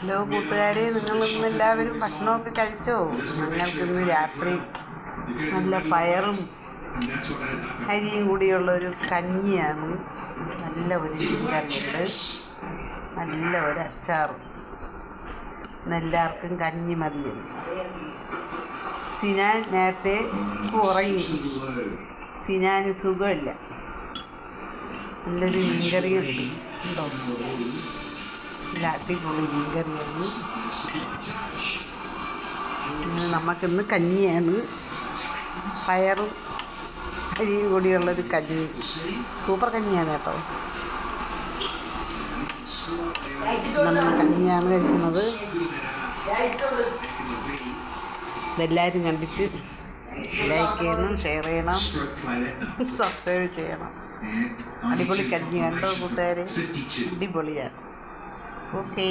Hello കൂട്ടുകാരെ, നിങ്ങളിന്ന് എല്ലാവരും ഭക്ഷണമൊക്കെ കഴിച്ചോ? ഞങ്ങൾക്കിന്ന് രാത്രി നല്ല പയറും അരിയും കൂടിയുള്ളൊരു കഞ്ഞിയാണ്. നല്ല ഒരു മീൻകറിയുണ്ട്, നല്ല ഒരു അച്ചാറും. ഇന്നെല്ലാവർക്കും കഞ്ഞി മതിയെന്ന്. സിനാൻ നേരത്തെ ഉറങ്ങി. സിനാന് സുഖമില്ല. നല്ലൊരു മീൻകറിയുണ്ട് ഉണ്ടോ? അടിപൊളി മീൻകറിയാണ്. നമുക്കിന്ന് കഞ്ഞിയാണ്, പയറും അരിയും കൂടിയുള്ളൊരു കഞ്ഞി. സൂപ്പർ കഞ്ഞിയാണ് കേട്ടോ. നമ്മൾ കഞ്ഞിയാണ് കഴിക്കുന്നത്. ഇതെല്ലാവരും കണ്ടിട്ട് ലൈക്ക് ചെയ്യണം, ഷെയർ ചെയ്യണം, സബ്സ്ക്രൈബ് ചെയ്യണം. അടിപൊളി കഞ്ഞി കണ്ടോ കൂട്ടുകാരെ? അടിപൊളിയാണ്. ഓക്കേ.